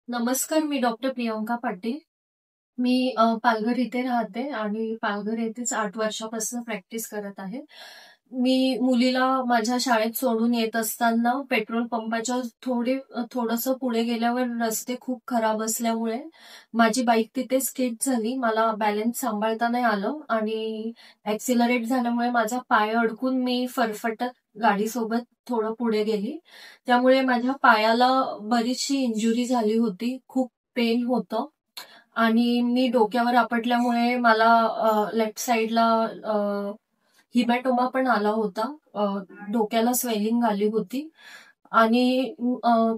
नमस्कार, मी डॉक्टर प्रियंका पाटील. मी पालघर इथे राहते आणि पालघर येथेच 8 वर्षापासून प्रॅक्टिस करत आहे. मी मुलीला माझ्या शाळेत सोडून येत असताना पेट्रोल पंपाच्या थोडंसं पुढे गेल्यावर रस्ते खूप खराब असल्यामुळे माझी बाईक तिथे स्किड झाली. मला बॅलन्स सांभाळता नाही आलं आणि ॲक्सिलरेट झाल्यामुळे माझा पाय अडकून मी फरफटत गाडीसोबत थोडं पुढे गेली. त्यामुळे माझ्या पायाला बरीचशी इंजुरी झाली होती. खूप पेन होतं. आणि मी डोक्यावर आपटल्यामुळे मला लेफ्ट साइडला हिमॅटोमा पण आला होता. डोक्याला स्वेलिंग आली होती आणि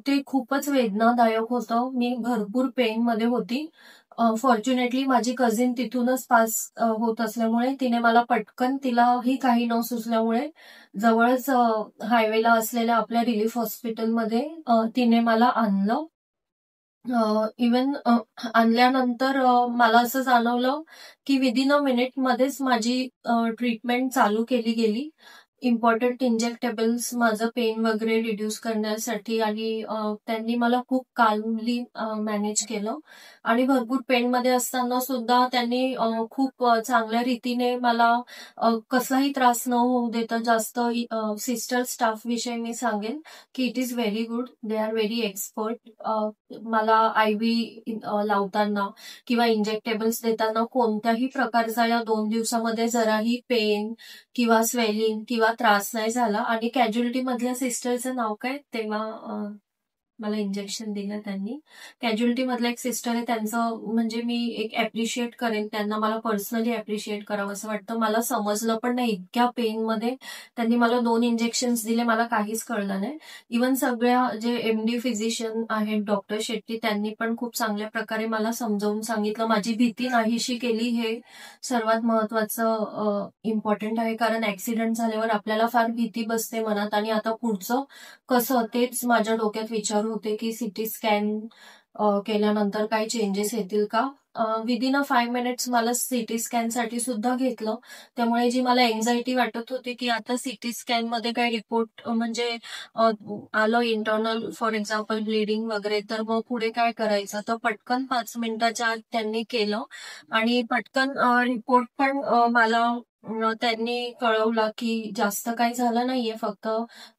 ते खूपच वेदनादायक होतं. मी भरपूर पेनमध्ये होती. फॉर्च्युनेटली माझी कझिन तिथूनच पास होत असल्यामुळे तिने मला पटकन, तिलाही काही न सुचल्यामुळे जवळच हायवेला असलेल्या आपल्या रिलीफ हॉस्पिटलमध्ये तिने मला आणलं. इव्हन आणल्यानंतर मला असं जाणवलं, की विदिन अ मिनिटमध्येच माझी ट्रीटमेंट चालू केली गेली. इम्पोर्टंट इंजेक्टेबल्स माझं पेन वगैरे रिड्यूस करण्यासाठी आणि त्यांनी मला खूप काल्मली मॅनेज केलं आणि भरपूर पेनमध्ये असताना सुद्धा त्यांनी खूप चांगल्या रीतीने मला कसलाही त्रास न होऊ देता जास्त सिस्टर स्टाफविषयी मी सांगेन, की it is very good. They are very expert. मला IV लावताना किंवा इंजेक्टेबल्स देताना कोणत्याही प्रकारचा या 2 दिवसामध्ये जराही पेन किंवा स्वेलिंग किंवा त्रास नाही झाला आणि कॅज्युअल्टी मधल्या सिस्टरचं नाव काय तेव्हा मला इंजेक्शन दिलं त्यांनी. कॅज्युअल्टी मधल्या एक सिस्टर आहे, त्यांचं म्हणजे मी एक ॲप्रिशिएट करेन त्यांना. मला पर्सनली ॲप्रिशिएट करावं असं वाटतं. मला समजलं पण नाही, इतक्या पेनमध्ये त्यांनी मला 2 इंजेक्शन्स दिले, मला काहीच कळलं नाही. इव्हन सगळ्या जे MD फिजिशियन आहेत डॉक्टर शेट्टी, त्यांनी पण खूप चांगल्या प्रकारे मला समजावून सांगितलं. माझी भीती नाहीशी केली, हे सर्वात महत्वाचं इम्पॉर्टंट आहे. कारण ॲक्सिडेंट झाल्यावर आपल्याला फार भीती बसते मनात आणि आता पुढचं कसं, तेच माझ्या डोक्यात विचार होते, की सिटी स्कॅन केल्यानंतर काही चेंजेस येतील का? विदिन अ 5 मिनिट्स मला सिटी स्कॅनसाठी सुद्धा घेतलं. त्यामुळे जी मला एन्झायटी वाटत होती, की आता सिटी स्कॅनमध्ये काही रिपोर्ट म्हणजे आलं इंटरनल फॉर एक्झाम्पल ब्लिडिंग वगैरे, तर मग पुढे काय करायचं? तर पटकन 5 मिनिटाच्या आत त्यांनी केलं आणि पटकन रिपोर्ट पण मला त्यांनी कळवला, की जास्त काही झालं नाहीये, फक्त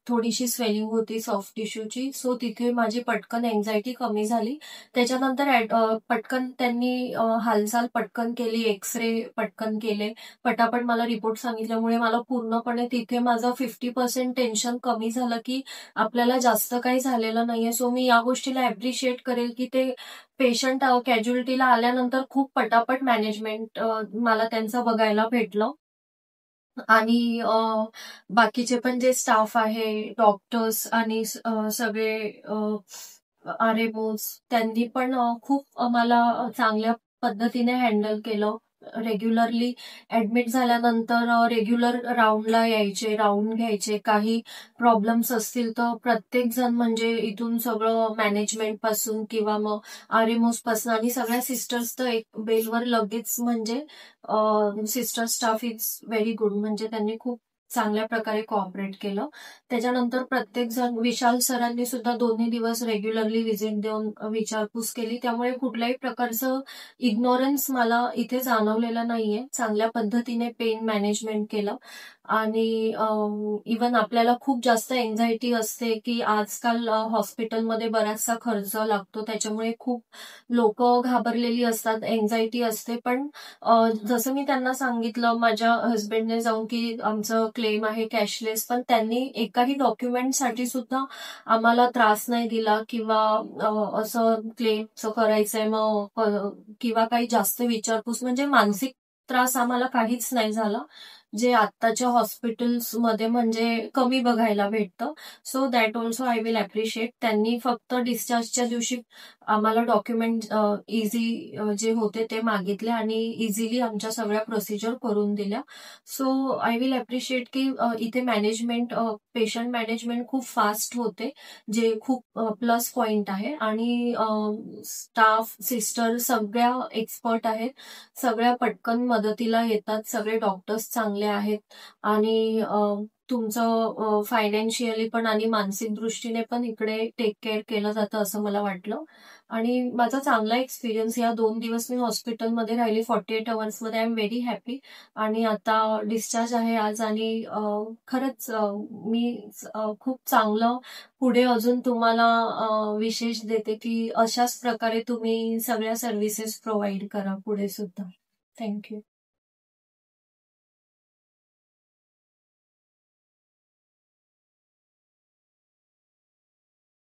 थोडीशी स्वेलिंग होती सॉफ्ट टिश्यूची. सो तिथे माझी पटकन एन्झायटी कमी झाली. त्याच्यानंतर पटकन त्यांनी हालचाल पटकन केली, एक्स-रे पटकन केले. पटापट मला रिपोर्ट सांगितल्यामुळे मला पूर्णपणे तिथे माझं 50% टेन्शन कमी झालं, की आपल्याला जास्त काही झालेलं नाहीये. सो मी या गोष्टीला ॲप्रिशिएट करेल, की ते पेशंट कॅज्युअल्टीला आल्यानंतर खूप पटापट मॅनेजमेंट मला त्यांचं बघायला भेटलं. आणि बाकीचे पण जे स्टाफ आहे, डॉक्टर्स आणि सगळे RMOs, त्यांनी पण खूप मला चांगल्या पद्धतीने हँडल केलं. रेग्युलरली ॲडमिट झाल्यानंतर रेग्युलर राउंडला यायचे, राउंड घ्यायचे. काही प्रॉब्लेम्स असतील तर प्रत्येक जण म्हणजे इथून सगळं मॅनेजमेंटपासून किंवा मग RMOs पासून आणि सगळ्या सिस्टर्स तर एक बेलवर लगेच म्हणजे sister staff is very good, म्हणजे त्यांनी खूप चांगल्या प्रकारे कोऑपरेट केलं. त्याच्यानंतर प्रत्येक जण, विशाल सरांनी सुद्धा 2 दिवस रेग्युलरली व्हिजिट देऊन विचारपूस केली. त्यामुळे कुठल्याही प्रकारचं इग्नोरन्स मला इथे जाणवलेलं नाहीये. चांगल्या पद्धतीने पेन मॅनेजमेंट केलं आणि इव्हन आपल्याला खूप जास्त एन्झायटी असते, की आजकाल हॉस्पिटलमध्ये बराचसा खर्च लागतो. त्याच्यामुळे खूप लोकं घाबरलेली असतात, एन्झायटी असते. पण जसं मी त्यांना सांगितलं माझ्या हसबंडने जाऊन, की आमचं क्लेम आहे कॅशलेस, पण त्यांनी एकाही डॉक्युमेंटसाठी सुद्धा आम्हाला त्रास नाही दिला किंवा असं क्लेमचं करायचंय मग किंवा काही जास्त विचारपूस, म्हणजे मानसिक त्रास आम्हाला काहीच नाही झाला, जे आत्ताच्या हॉस्पिटल्समध्ये म्हणजे कमी बघायला भेटतं. So that also I will appreciate. त्यांनी फक्त डिस्चार्जच्या दिवशी आम्हाला डॉक्युमेंट इझी जे होते ते मागितले आणि इझिली आमच्या सगळ्या प्रोसिजर करून दिल्या. सो आय विल ॲप्रिशिएट, की इथे मॅनेजमेंट, पेशंट मॅनेजमेंट खूप फास्ट होते, जे खूप प्लस पॉइंट आहे. आणि स्टाफ, सिस्टर सगळ्या एक्सपर्ट आहेत. सगळ्या पटकन मदतीला येतात. सगळे डॉक्टर्स चांगले आहेत आणि तुमचं फायनान्शियली पण आणि मानसिक दृष्टीने पण इकडे टेक केअर केलं जातं असं मला वाटलं. आणि माझा चांगला एक्सपिरियन्स या 2 दिवस मी हॉस्पिटलमध्ये राहिली 48 अवर्समध्ये. I am very happy. आणि आता डिस्चार्ज आहे आज. आणि खरंच मी खूप चांगलं पुढे अजून तुम्हाला विशेष देते की अशाच प्रकारे तुम्ही सगळ्या सर्व्हिसेस प्रोव्हाइड करा पुढे सुद्धा. थँक्यू.